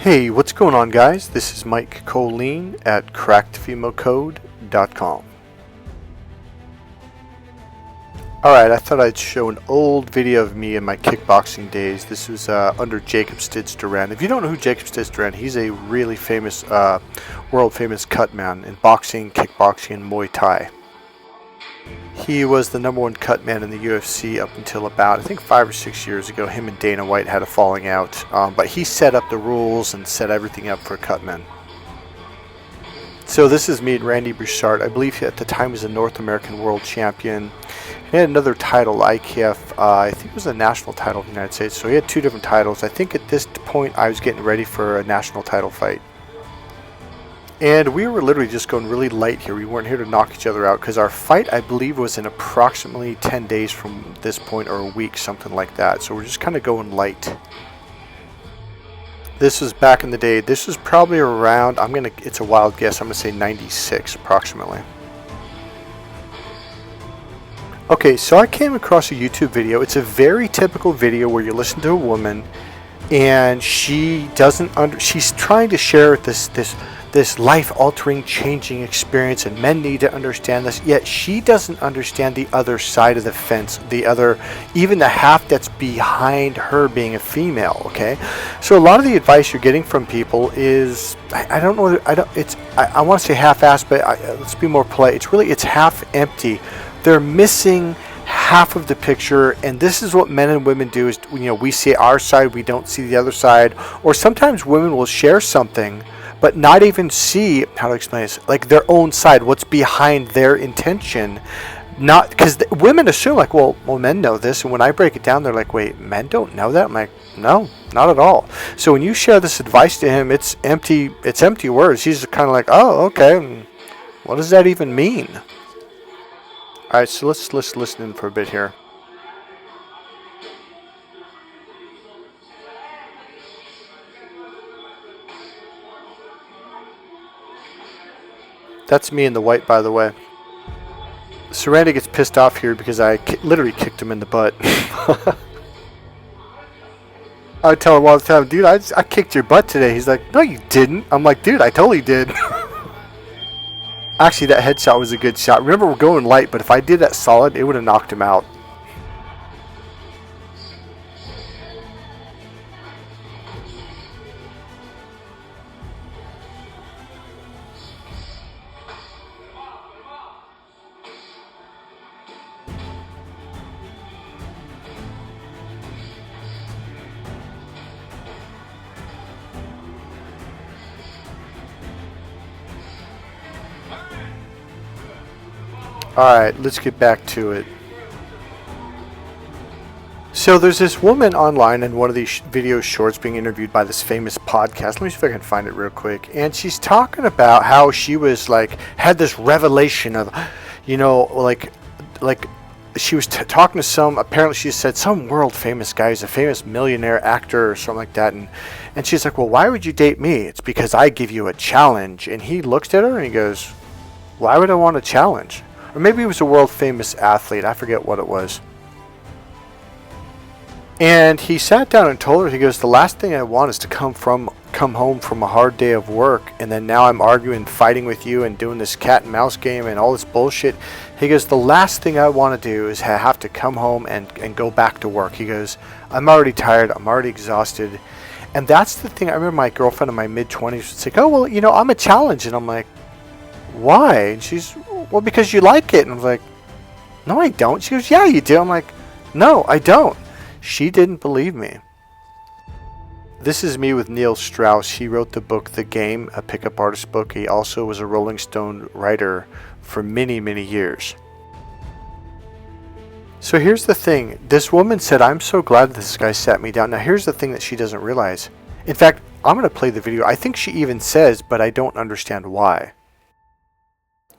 Hey, what's going on, guys? This is Mike Kollin at crackedfemalecode.com. Alright, I thought I'd show an old video of me in my kickboxing days. This was under Jacob Stitz Duran. If you don't know who Jacob Stitz Duran, he's a really famous, world famous cut man in boxing, kickboxing, and Muay Thai. He was the #1 cut man in the UFC up until about, I think, 5 or 6 years ago. Him and Dana White had a falling out, but he set up the rules and set everything up for cut men. So this is me and Randy Bouchard. I believe he at the time was a North American world champion. He had another title, IKF, I think it was a national title of the United States. So he had 2 different titles. I think at this point I was getting ready for a national title fight. And we were literally just going really light here. We weren't here to knock each other out because our fight, I believe, was in approximately 10 days from this point, or a week, something like that. So we're just kind of going light. This was back in the day. This was probably around, it's a wild guess, I'm going to say 96 approximately. Okay, so I came across a YouTube video. It's a very typical video where you listen to a woman and she's trying to share this life-altering, changing experience, and men need to understand this, yet she doesn't understand the other side of the fence, even the half that's behind her being a female, okay? So a lot of the advice you're getting from people is, I want to say half-assed, but let's be more polite. It's half empty. They're missing half of the picture, and this is what men and women do is, we see our side, we don't see the other side, or sometimes women will share something but not even see, how to explain this, like their own side, what's behind their intention. Not because women assume like, well, men know this, and when I break it down, they're like, wait, men don't know that? I'm like, no, not at all. So when you share this advice to him, it's empty words. He's kind of like, oh, okay, what does that even mean? All right, so let's listen in for a bit here. That's me in the white, by the way. So Randy gets pissed off here because I literally kicked him in the butt. I tell him all the time, dude, I kicked your butt today. He's like, no, you didn't. I'm like, dude, I totally did. Actually, that headshot was a good shot. Remember, we're going light, but if I did that solid, it would have knocked him out. Alright, let's get back to it. So there's this woman online in one of these video shorts being interviewed by this famous podcast. Let me see if I can find it real quick. And she's talking about how she was had this revelation of, like she was talking to apparently she said some world famous guy who's a famous millionaire actor or something like that. And she's like, well, why would you date me? It's because I give you a challenge. And he looks at her and he goes, why would I want a challenge? Or maybe he was a world famous athlete. I forget what it was. And he sat down and told her, he goes, the last thing I want is to come home from a hard day of work, and then now I'm arguing, fighting with you and doing this cat and mouse game and all this bullshit. He goes, the last thing I want to do is have to come home and go back to work. He goes, I'm already tired. I'm already exhausted. And that's the thing. I remember my girlfriend in my mid-20s would say, oh, well, I'm a challenge. And I'm like, why? And she's, well, because you like it. And I was like, no, I don't. She goes, yeah, you do. I'm like, no, I don't. She didn't believe me. This is me with Neil Strauss. He wrote the book The Game, a pickup artist book. He also was a Rolling Stone writer for many, many years. So here's the thing. This woman said, I'm so glad this guy sat me down. Now here's the thing that she doesn't realize. In fact, I'm going to play the video. I think she even says, but I don't understand why.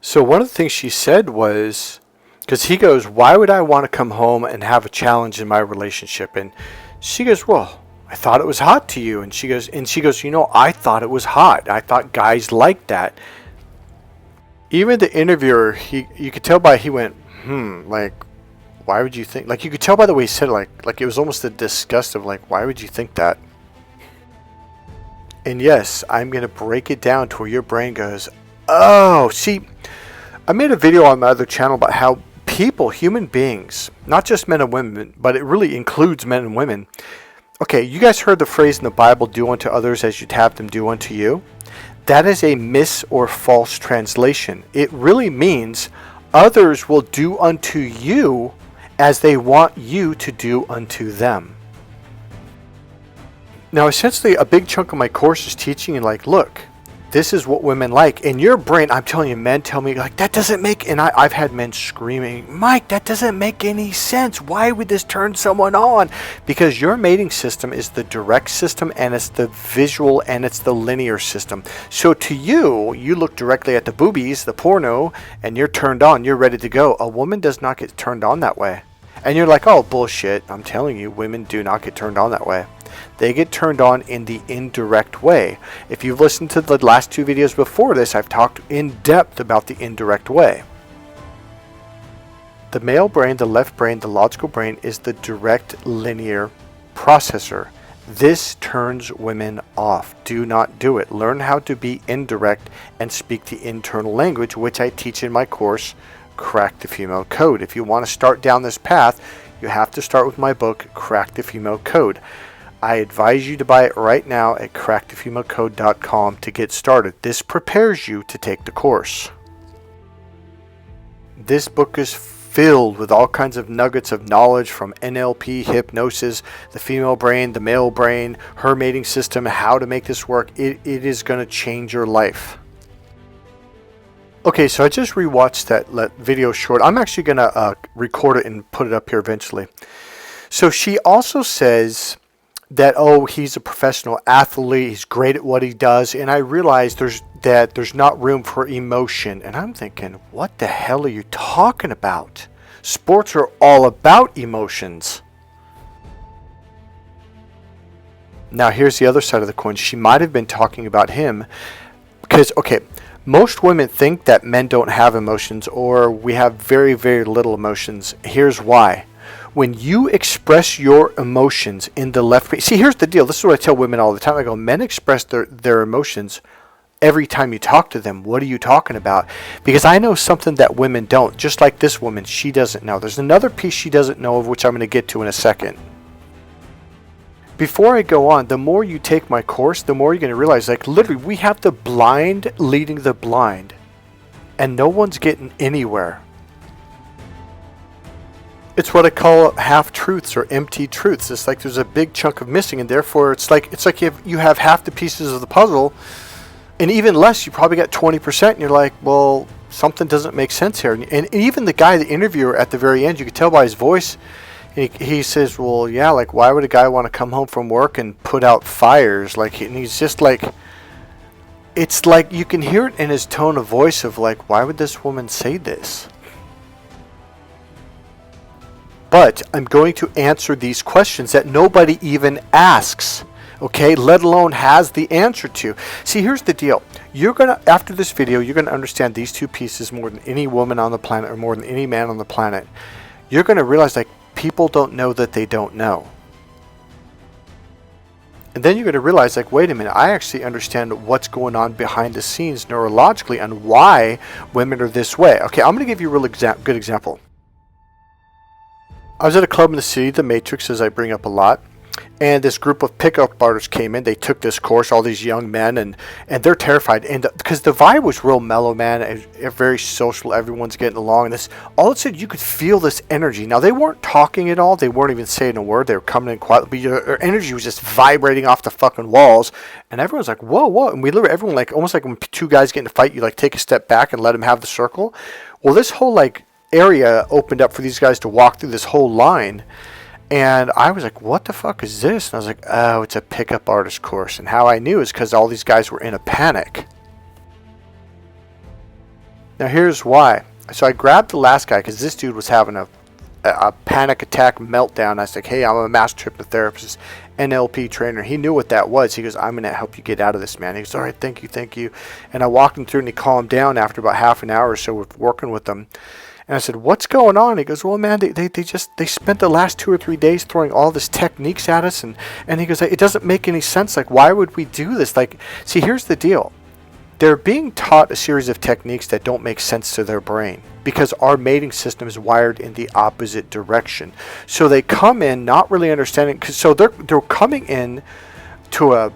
So one of the things she said was, because he goes, why would I want to come home and have a challenge in my relationship? And she goes, well, I thought it was hot to you. And she goes, I thought it was hot. I thought guys liked that. Even the interviewer, you could tell he went, like, why would you think? Like, you could tell by the way he said it, like it was almost a disgust of, like, why would you think that? And yes, I'm going to break it down to where your brain goes, oh, see, I made a video on my other channel about how people, human beings, not just men and women, but it really includes men and women. Okay, you guys heard the phrase in the Bible, do unto others as you'd have them do unto you? That is a mis or false translation. It really means others will do unto you as they want you to do unto them. Now, essentially, a big chunk of my course is teaching you, like, look, this is what women like. In your brain, I'm telling you, men tell me, like, that doesn't make, and I've had men screaming, Mike, that doesn't make any sense. Why would this turn someone on? Because your mating system is the direct system, and it's the visual, and it's the linear system. So to you, you look directly at the boobies, the porno, and you're turned on, you're ready to go. A woman does not get turned on that way. And you're like, oh, bullshit. I'm telling you, women do not get turned on that way. They get turned on in the indirect way. If you've listened to the last 2 videos before this, I've talked in depth about the indirect way. The male brain, the left brain, the logical brain is the direct linear processor. This turns women off. Do not do it. Learn how to be indirect and speak the internal language, which I teach in my course, Crack the Female Code. If you want to start down this path, you have to start with my book, Crack the Female Code. I advise you to buy it right now at crackthefemalecode.com to get started. This prepares you to take the course. This book is filled with all kinds of nuggets of knowledge from NLP, hypnosis, the female brain, the male brain, her mating system, how to make this work. It is going to change your life. Okay, so I just rewatched that video short. I'm actually going to record it and put it up here eventually. So she also says that, oh, he's a professional athlete, he's great at what he does, and I realized there's not room for emotion. And I'm thinking, what the hell are you talking about? Sports are all about emotions. Now here's the other side of the coin. She might have been talking about him because, okay, most women think that men don't have emotions, or we have very, very little emotions. Here's why. When you express your emotions in the left brain, see, here's the deal. This is what I tell women all the time. I go, men express their emotions every time you talk to them. What are you talking about? Because I know something that women don't. Just like this woman, she doesn't know. There's another piece she doesn't know of, which I'm going to get to in a second. Before I go on, the more you take my course, the more you're going to realize, like, literally, we have the blind leading the blind, and no one's getting anywhere. It's what I call half-truths or empty truths. It's like there's a big chunk of missing, and therefore it's like if you have half the pieces of the puzzle, and even less, you probably got 20%, and you're like, well, something doesn't make sense here. And even the guy, the interviewer, at the very end, you could tell by his voice, he says, well, yeah, like, why would a guy want to come home from work and put out fires? Like, and he's just like, it's like you can hear it in his tone of voice of like, why would this woman say this? But I'm going to answer these questions that nobody even asks, okay, let alone has the answer to. See, here's the deal. You're going to, after this video, you're going to understand these 2 pieces more than any woman on the planet or more than any man on the planet. You're going to realize, like, people don't know that they don't know. And then you're going to realize, like, wait a minute, I actually understand what's going on behind the scenes neurologically and why women are this way. Okay, I'm going to give you a really good example. I was at a club in the city, the Matrix, as I bring up a lot, and this group of pickup artists came in. They took this course, all these young men, and they're terrified. And because the vibe was real mellow, man, and very social, everyone's getting along. And this, all of a sudden, you could feel this energy. Now, they weren't talking at all. They weren't even saying a word. They were coming in quietly. But their energy was just vibrating off the fucking walls. And everyone's like, whoa, whoa. And we literally, everyone, like, almost like when 2 guys get in a fight, you, like, take a step back and let them have the circle. Well, this whole, like, area opened up for these guys to walk through this whole line, and I was like, what the fuck is this? And I was like, oh, it's a pickup artist course. And how I knew is because all these guys were in a panic. Now here's why. So I grabbed the last guy because this dude was having a panic attack meltdown. I was like, hey, I'm a master hypnotherapist, NLP trainer. He knew what that was. He goes, I'm going to help you get out of this, man. He goes, all right, thank you. And I walked him through, and he calmed down after about half an hour or so of working with him. And I said, what's going on? He goes, well, man, they spent the last 2 or 3 days throwing all this techniques at us. And he goes, it doesn't make any sense. Like, why would we do this? Like, see, here's the deal. They're being taught a series of techniques that don't make sense to their brain because our mating system is wired in the opposite direction. So they come in not really understanding. So they're coming in to a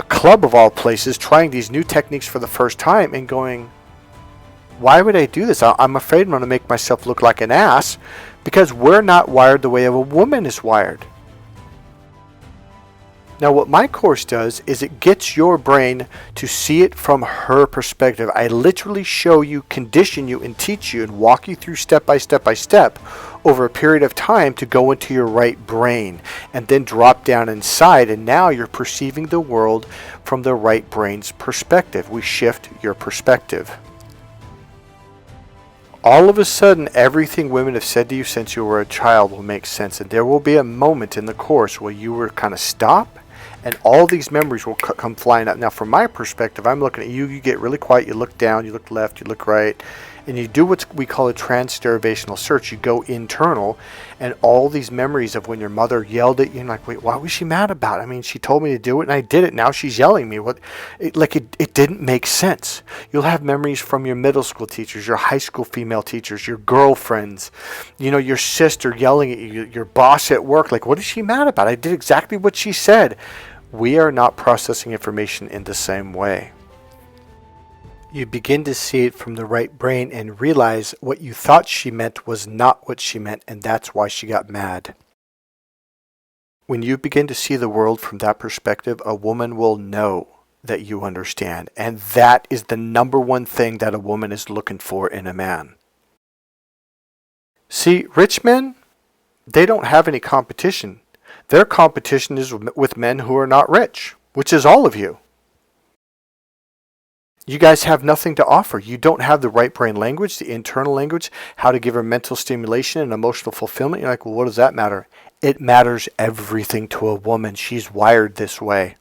club of all places, trying these new techniques for the first time and going, why would I do this? I'm afraid I'm going to make myself look like an ass because we're not wired the way a woman is wired. Now, what my course does is it gets your brain to see it from her perspective. I literally show you, condition you, and teach you and walk you through step by step by step over a period of time to go into your right brain and then drop down inside. And now you're perceiving the world from the right brain's perspective. We shift your perspective. All of a sudden, everything women have said to you since you were a child will make sense. And there will be a moment in the course where you will kind of stop and all these memories will come flying up. Now, from my perspective, I'm looking at you. You get really quiet. You look down. You look left. You look right. And you do what we call a transderivational search. You go internal, and all these memories of when your mother yelled at you, and like, wait, why was she mad about it? I mean, she told me to do it, and I did it. Now she's yelling at me. What? It didn't make sense. You'll have memories from your middle school teachers, your high school female teachers, your girlfriends, your sister yelling at you, your boss at work. Like, what is she mad about? I did exactly what she said. We are not processing information in the same way. You begin to see it from the right brain and realize what you thought she meant was not what she meant, and that's why she got mad. When you begin to see the world from that perspective, a woman will know that you understand, and that is the number one thing that a woman is looking for in a man. See, rich men, they don't have any competition. Their competition is with men who are not rich, which is all of you. You guys have nothing to offer. You don't have the right brain language, the internal language, how to give her mental stimulation and emotional fulfillment. You're like, well, what does that matter? It matters everything to a woman. She's wired this way.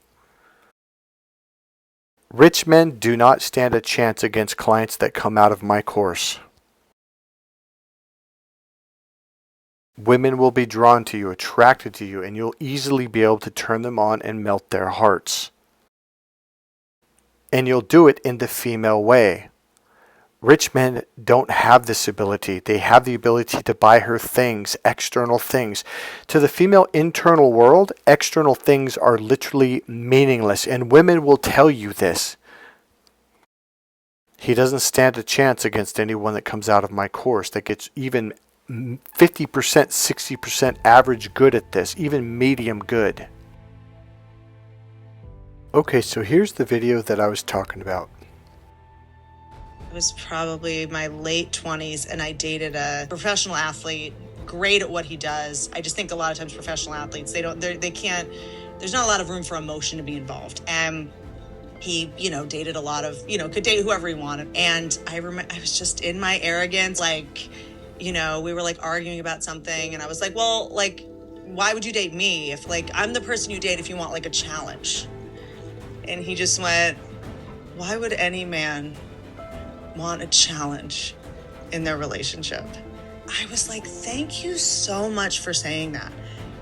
Rich men do not stand a chance against clients that come out of my course. Women will be drawn to you, attracted to you, and you'll easily be able to turn them on and melt their hearts. And you'll do it in the female way. Rich men don't have this ability. They have the ability to buy her things, external things. To the female internal world, external things are literally meaningless, and women will tell you this. He doesn't stand a chance against anyone that comes out of my course that gets even 50%, 60% average good at this, even medium good. Okay, so here's the video that I was talking about. It was probably my late 20s, and I dated a professional athlete, great at what he does. I just think a lot of times professional athletes, they can't, there's not a lot of room for emotion to be involved. And he, dated a lot of, could date whoever he wanted. And I remember I was just in my arrogance, we were arguing about something, and I was like, well, why would you date me if I'm the person you date if you want a challenge? And he just went, why would any man want a challenge in their relationship? I was like, thank you so much for saying that.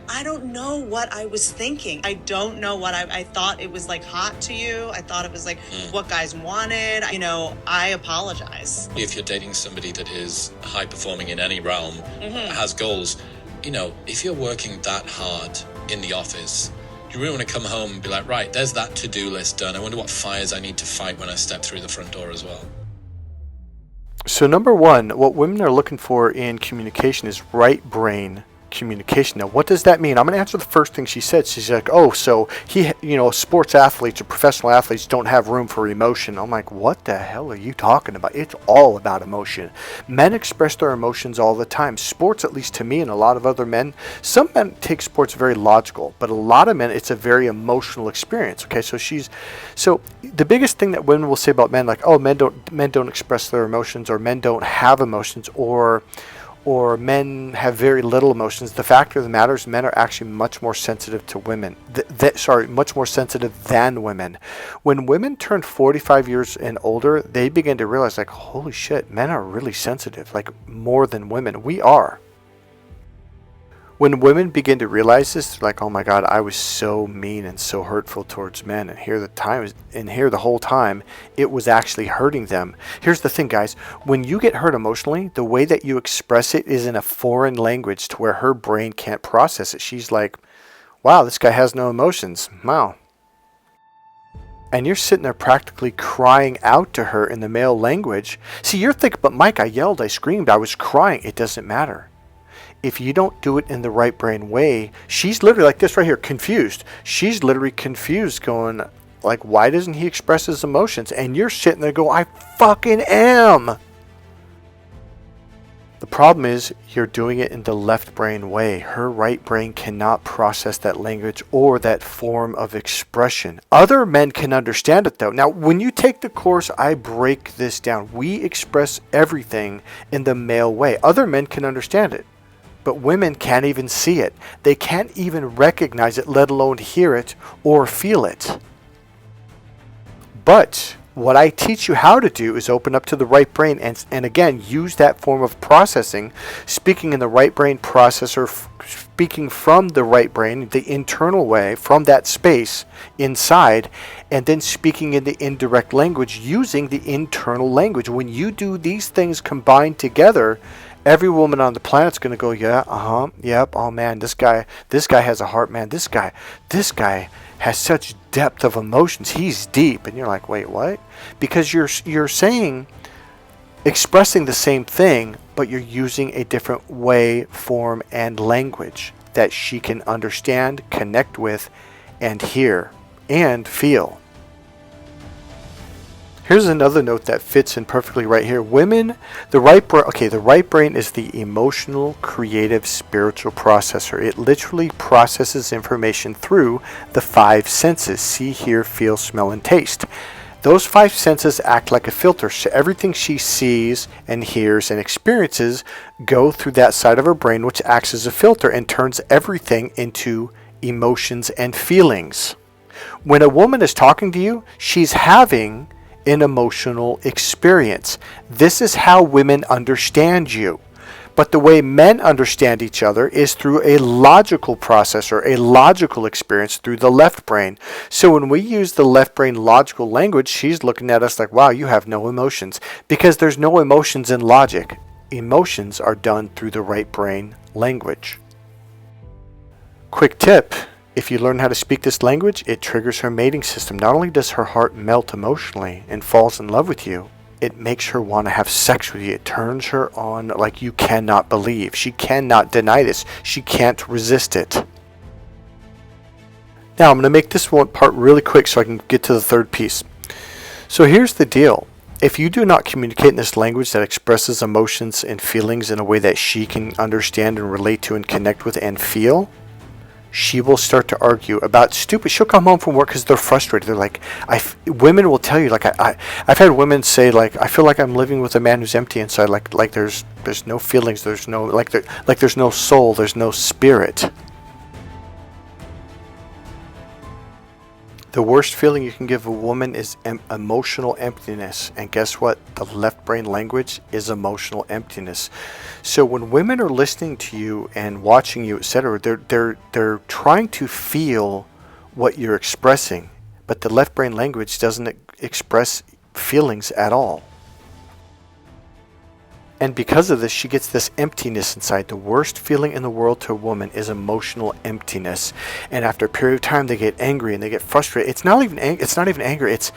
I don't know what I was thinking. I don't know what I thought it was hot to you. I thought it was what guys wanted. I apologize. If you're dating somebody that is high performing in any realm, has goals, if you're working that hard in the office, you really want to come home and be like, right, there's that to-do list done. I wonder what fires I need to fight when I step through the front door as well. So number one, what women are looking for in communication is right brain communication. Now, what does that mean? I'm going to answer the first thing she said. She's like, oh, so sports athletes or professional athletes don't have room for emotion. I'm like, what the hell are you talking about? It's all about emotion. Men express their emotions all the time. Sports, at least to me and a lot of other men, some men take sports very logical, but a lot of men, it's a very emotional experience. Okay, so the biggest thing that women will say about men, men don't express their emotions, or men don't have emotions, or or men have very little emotions. The fact of the matter is men are actually much more sensitive to women. Much more sensitive than women. When women turn 45 years and older, they begin to realize, like, holy shit, men are really sensitive, like more than women. We are. When women begin to realize this, they're like, oh my God, I was so mean and so hurtful towards men. And here the whole time, it was actually hurting them. Here's the thing, guys. When you get hurt emotionally, the way that you express it is in a foreign language to where her brain can't process it. She's like, wow, this guy has no emotions. Wow. And you're sitting there practically crying out to her in the male language. See, you're thinking, but Mike, I yelled, I screamed, I was crying. It doesn't matter. If you don't do it in the right brain way, she's literally like this right here, confused. She's literally confused, going like, why doesn't he express his emotions? And you're sitting there going, I fucking am. The problem is you're doing it in the left brain way. Her right brain cannot process that language or that form of expression. Other men can understand it though. Now, when you take the course, I break this down. We express everything in the male way. Other men can understand it. But women can't even see it. They can't even recognize it, let alone hear it or feel it. But what I teach you how to do is open up to the right brain and again, use that form of processing, speaking in the right brain processor, speaking from the right brain, the internal way, from that space inside, and then speaking in the indirect language using the internal language. When you do these things combined together, every woman on the planet's going to go, yeah, yep, oh man, this guy has a heart, man. This guy has such depth of emotions. He's deep. And you're like, wait, what? Because you're saying, expressing the same thing, but you're using a different way, form, and language that she can understand, connect with, and hear, and feel. Here's another note that fits in perfectly right here. Women, the right brain is the emotional, creative, spiritual processor. It literally processes information through the 5 senses: see, hear, feel, smell, and taste. Those 5 senses act like a filter. So everything she sees and hears and experiences go through that side of her brain, which acts as a filter and turns everything into emotions and feelings. When a woman is talking to you, she's having an emotional experience. This is how women understand you. But the way men understand each other is through a logical process or a logical experience through the left brain. So when we use the left brain logical language, she's looking at us like, wow, you have no emotions. Because there's no emotions in logic. Emotions are done through the right brain language. Quick tip. If you learn how to speak this language, it triggers her mating system. Not only does her heart melt emotionally and falls in love with you, it makes her want to have sex with you. It turns her on like you cannot believe. She cannot deny this. She can't resist it. Now, I'm going to make this one part really quick so I can get to the third piece. So here's the deal. If you do not communicate in this language that expresses emotions and feelings in a way that she can understand and relate to and connect with and feel, she will start to argue about stupid. She'll come home from work because they're frustrated. They're like, women will tell you, like, I've had women say, like, I feel like I'm living with a man who's empty inside. Like there's no feelings. There's no, there's no soul. There's no spirit. The worst feeling you can give a woman is emotional emptiness. And guess what? The left brain language is emotional emptiness. So when women are listening to you and watching you, etc., they're trying to feel what you're expressing, but the left brain language doesn't express feelings at all. And because of this, she gets this emptiness inside. The worst feeling in the world to a woman is emotional emptiness. And after a period of time, they get angry and they get frustrated. It's not even anger. It's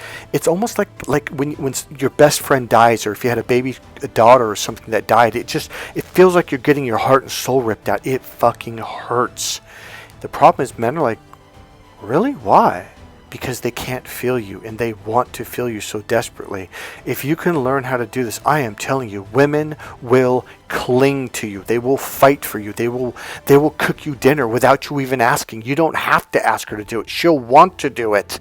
almost like when your best friend dies, or if you had a daughter or something that died. It feels like you're getting your heart and soul ripped out. It fucking hurts. The problem is men are like, really? Why? Because they can't feel you and they want to feel you so desperately. If you can learn how to do this, I am telling you, women will cling to you. They will fight for you. They will cook you dinner without you even asking. You don't have to ask her to do it. She'll want to do it.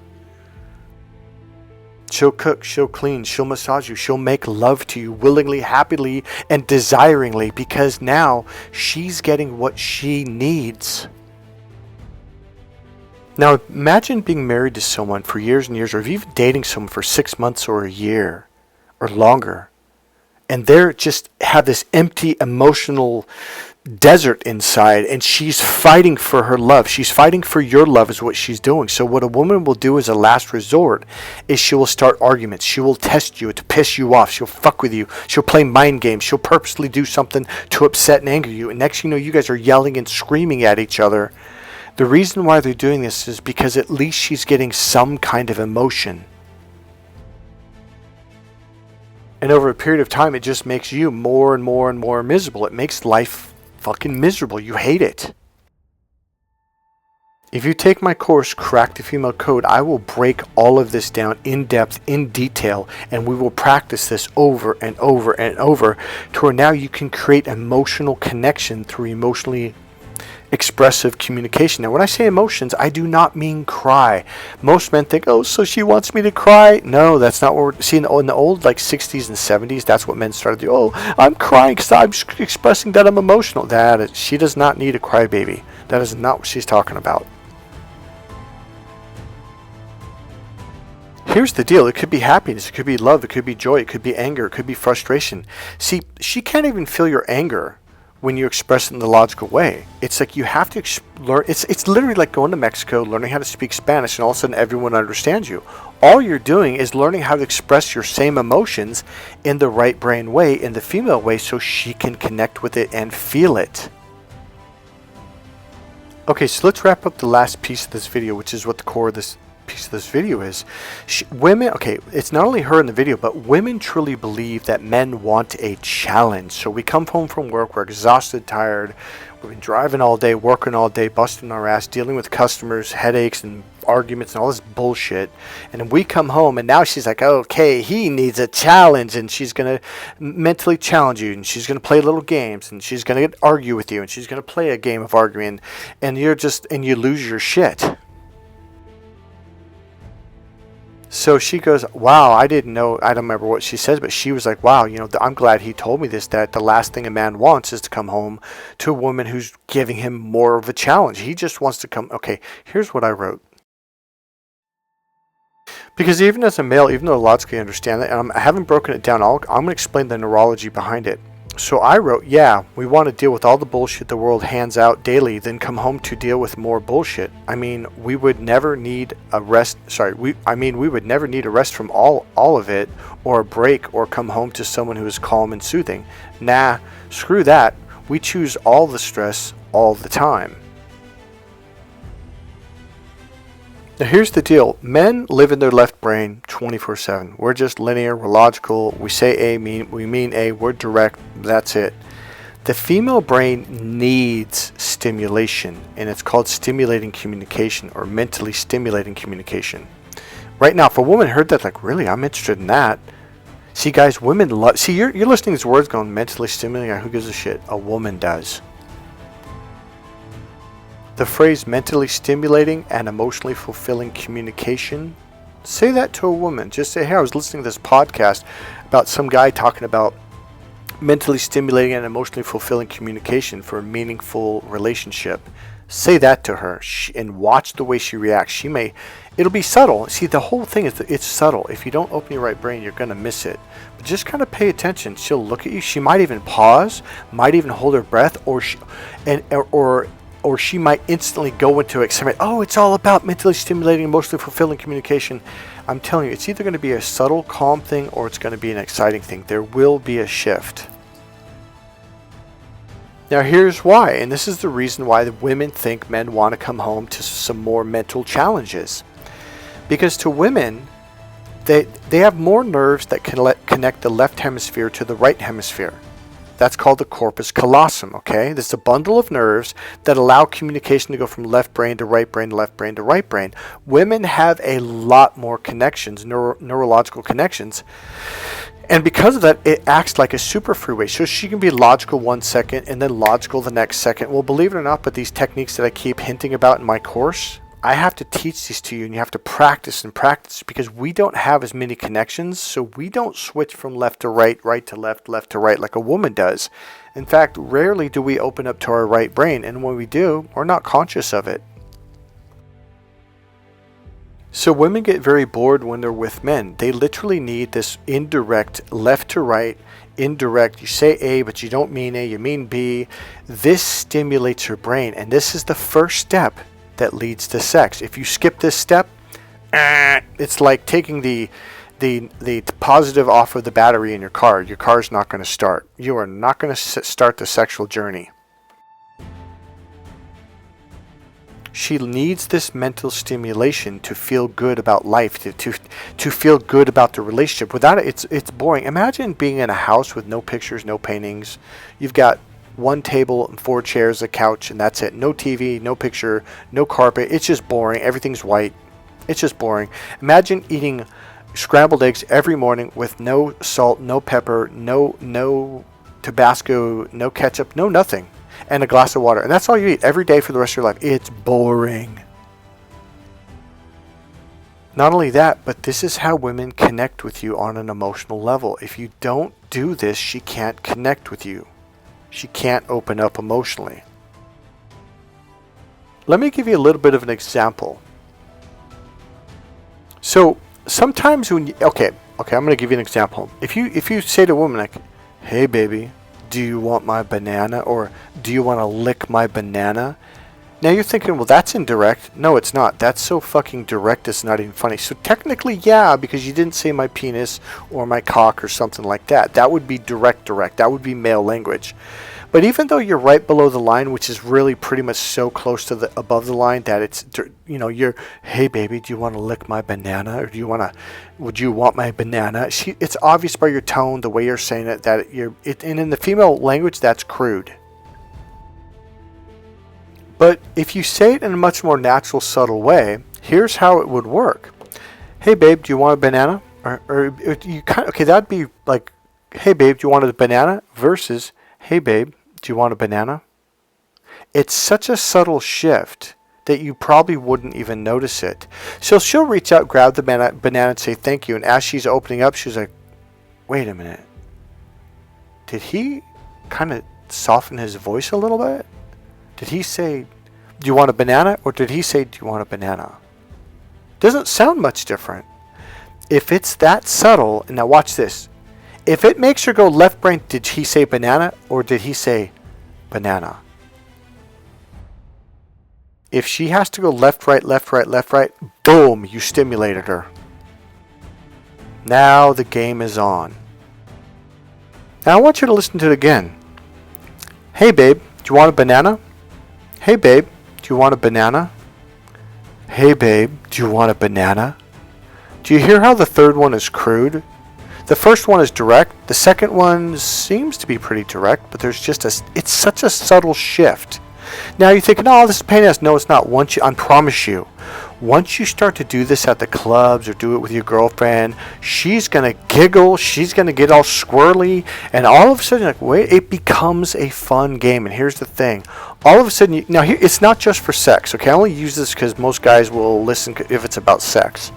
She'll cook, she'll clean, she'll massage you, she'll make love to you willingly, happily, and desiringly, because now she's getting what she needs. Now imagine being married to someone for years and years, or even dating someone for 6 months or a year or longer, and they're just have this empty emotional desert inside, and she's fighting for her love. She's fighting for your love is what she's doing. So what a woman will do as a last resort is she will start arguments. She will test you to piss you off. She'll fuck with you. She'll play mind games. She'll purposely do something to upset and anger you. And next thing you know, you guys are yelling and screaming at each other. The reason why they're doing this is because at least she's getting some kind of emotion. And over a period of time, it just makes you more and more and more miserable. It makes life fucking miserable. You hate it. If you take my course, Crack the Female Code, I will break all of this down in depth, in detail, and we will practice this over and over and over to where now you can create emotional connection through emotionally expressive communication. Now, when I say emotions, I do not mean cry. Most men think, oh, so she wants me to cry. No, that's not what we're seeing in the old like 60s and 70s. That's what men started to do. Oh, I'm crying because I'm expressing that I'm emotional. She does not need a crybaby. That is not what she's talking about. Here's the deal. It could be happiness. It could be love. It could be joy. It could be anger. It could be frustration. See, she can't even feel your anger when you express it in the logical way. It's like you have to learn. It's literally like going to Mexico, learning how to speak Spanish, and all of a sudden everyone understands you. All you're doing is learning how to express your same emotions in the right brain way, in the female way, so she can connect with it and feel it. Okay, so let's wrap up the last piece of this video, which is what the core of this piece of this video is. Women, okay, it's not only her in the video, but women truly believe that men want a challenge. So we come home from work, we're exhausted, tired, we've been driving all day, working all day, busting our ass, dealing with customers, headaches and arguments and all this bullshit, and then we come home and now she's like, okay, he needs a challenge, and she's gonna mentally challenge you, and she's gonna play little games, and she's gonna argue with you, and she's gonna play a game of arguing, and you lose your shit. So she goes, wow, I didn't know, I don't remember what she says, but she was like, wow, I'm glad he told me this, that the last thing a man wants is to come home to a woman who's giving him more of a challenge. He just wants to come. Okay, here's what I wrote. Because even as a male, even though I logically understand that, and I haven't broken it down, I'm going to explain the neurology behind it. So I wrote, yeah, we want to deal with all the bullshit the world hands out daily, then come home to deal with more bullshit. I mean, we would never need a rest. We would never need a rest from all of it, or a break, or come home to someone who is calm and soothing. Nah, screw that. We choose all the stress all the time. Now here's the deal. Men live in their left brain 24/7. We're just linear, we're logical. We say A, we mean A, we're direct, that's it. The female brain needs stimulation, and it's called stimulating communication, or mentally stimulating communication. Right now, if a woman heard that, like, really, I'm interested in that. See, guys, women love, see, you're listening to these words going, mentally stimulating, who gives a shit? A woman does. The phrase mentally stimulating and emotionally fulfilling communication, say that to a woman. Just say, hey, I was listening to this podcast about some guy talking about mentally stimulating and emotionally fulfilling communication for a meaningful relationship. Say that to her and watch the way she reacts. It'll be subtle. See, the whole thing is that it's subtle. If you don't open your right brain, you're going to miss it. But just kind of pay attention. She'll look at you. She might even pause, might even hold her breath, or she might instantly go into excitement. Oh, it's all about mentally stimulating, emotionally fulfilling communication. I'm telling you, it's either going to be a subtle, calm thing, or it's going to be an exciting thing. There will be a shift. Now here's why, and this is the reason why the women think men want to come home to some more mental challenges. Because to women, they have more nerves that can connect the left hemisphere to the right hemisphere. That's called the corpus callosum, okay? This is a bundle of nerves that allow communication to go from left brain to right brain, left brain to right brain. Women have a lot more connections, neurological connections. And because of that, it acts like a super freeway. So she can be logical 1 second and then logical the next second. Well, believe it or not, but these techniques that I keep hinting about in my course, I have to teach these to you, and you have to practice and practice, because we don't have as many connections, so we don't switch from left to right, right to left, left to right like a woman does. In fact, rarely do we open up to our right brain, and when we do, we're not conscious of it. So women get very bored when they're with men. They literally need this indirect left to right, indirect, you say A but you don't mean A, you mean B. This stimulates her brain, and this is the first step that leads to sex. If you skip this step, it's like taking the positive off of the battery in your car. Your car's not going to start. You are not going to start the sexual journey. She needs this mental stimulation to feel good about life, to feel good about the relationship. Without it, it's boring. Imagine being in a house with no pictures, no paintings. You've got one table and 4 chairs, a couch, and that's it. No TV, no picture, no carpet. It's just boring. Everything's white. It's just boring. Imagine eating scrambled eggs every morning with no salt, no pepper, no Tabasco, no ketchup, no nothing, and a glass of water. And that's all you eat every day for the rest of your life. It's boring. Not only that, but this is how women connect with you on an emotional level. If you don't do this, she can't connect with you. She can't open up emotionally. Let me give you a little bit of an example. So sometimes when you, okay, I'm going to give you an example. If you say to a woman like, "Hey baby, do you want my banana?" or "Do you want to lick my banana?" Now you're thinking, well, that's indirect. No, it's not. That's so fucking direct, it's not even funny. So technically, yeah, because you didn't say my penis or my cock or something like that. That would be direct. That would be male language. But even though you're right below the line, which is really pretty much so close to the above the line that it's, you're, "Hey baby, do you want to lick my banana?" or would you want my banana? It's obvious by your tone, the way you're saying it, that and in the female language, that's crude. But if you say it in a much more natural, subtle way, here's how it would work. "Hey babe, do you want a banana?" Or you that'd be like, "Hey babe, do you want a banana?" versus, "Hey babe, do you want a banana?" It's such a subtle shift that you probably wouldn't even notice it. So she'll reach out, grab the banana and say thank you. And as she's opening up, she's like, "Wait a minute. Did he kind of soften his voice a little bit? Did he say, 'Do you want a banana?' or did he say, 'Do you want a banana?'" Doesn't sound much different. If it's that subtle, and now watch this. If it makes her go left brain, did he say banana or did he say banana? If she has to go left, right, boom, you stimulated her. Now the game is on. Now I want you to listen to it again. "Hey babe, do you want a banana?" "Hey babe, do you want a banana?" "Hey babe, do you want a banana?" Do you hear how the third one is crude? The first one is direct. The second one seems to be pretty direct, but there's just it's such a subtle shift. Now you're thinking, "Oh, this is pain in the ass." No, it's not. I promise you, once you start to do this at the clubs or do it with your girlfriend, she's going to giggle, she's going to get all squirrely, and all of a sudden, like, wait, it becomes a fun game. And here's the thing. All of a sudden, it's not just for sex, okay? I only use this because most guys will listen if it's about sex.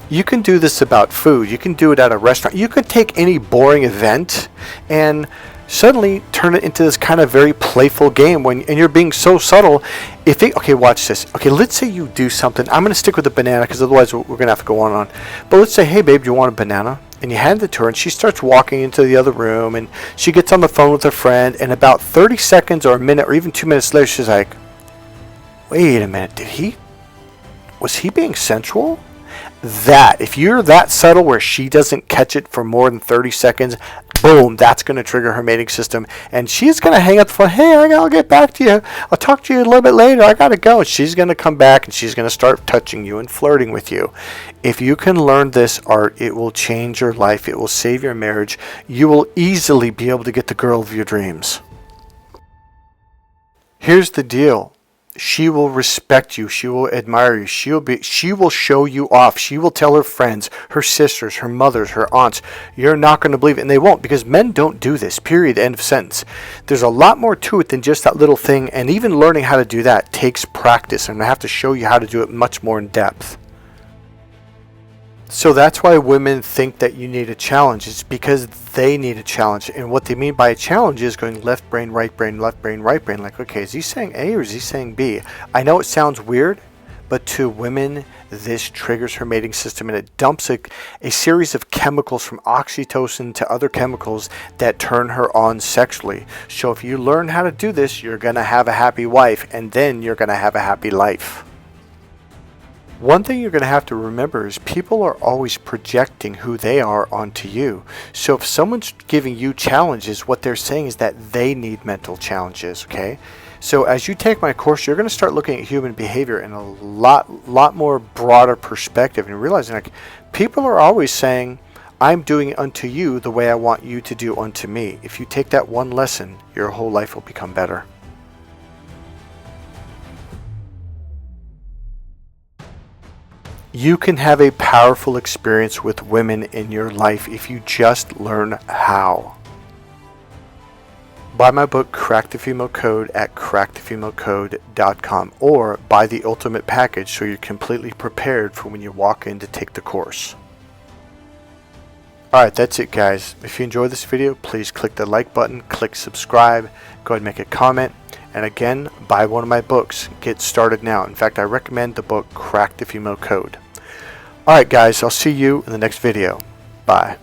You can do this about food. You can do it at a restaurant. You could take any boring event and suddenly turn it into this kind of very playful game and you're being so subtle. Okay, watch this. Okay, let's say you do something. I'm going to stick with the banana because otherwise we're going to have to go on and on. But let's say, "Hey babe, do you want a banana?" And you hand it to her and she starts walking into the other room and she gets on the phone with her friend, and about 30 seconds or a minute or even 2 minutes later, she's like, "Wait a minute, was he being sensual?" If you're that subtle where she doesn't catch it for more than 30 seconds, boom, that's going to trigger her mating system. And she's going to hang up the phone. "Hey, I'll get back to you. I'll talk to you a little bit later. I got to go." And she's going to come back and she's going to start touching you and flirting with you. If you can learn this art, it will change your life. It will save your marriage. You will easily be able to get the girl of your dreams. Here's the deal. She will respect you. She will admire you. She will show you off. She will tell her friends, her sisters, her mothers, her aunts, you're not going to believe it. And they won't, because men don't do this, period, end of sentence. There's a lot more to it than just that little thing. And even learning how to do that takes practice. And I have to show you how to do it much more in depth. So that's why women think that you need a challenge. It's because they need a challenge. And what they mean by a challenge is going left brain, right brain, left brain, right brain. Like, okay, is he saying A or is he saying B? I know it sounds weird, but to women, this triggers her mating system, and it dumps a series of chemicals from oxytocin to other chemicals that turn her on sexually. So if you learn how to do this, you're going to have a happy wife, and then you're going to have a happy life. One thing you're going to have to remember is people are always projecting who they are onto you. So if someone's giving you challenges, what they're saying is that they need mental challenges, okay? So as you take my course, you're going to start looking at human behavior in a lot more broader perspective, and realizing like people are always saying, I'm doing unto you the way I want you to do unto me. If you take that one lesson, your whole life will become better. You can have a powerful experience with women in your life if you just learn how. Buy my book, Crack the Female Code, at crackthefemalecode.com, or buy the ultimate package so you're completely prepared for when you walk in to take the course. Alright, that's it guys. If you enjoyed this video, please click the like button, click subscribe, go ahead and make a comment, and again, buy one of my books. Get started now. In fact, I recommend the book, Crack the Female Code. Alright guys, I'll see you in the next video. Bye.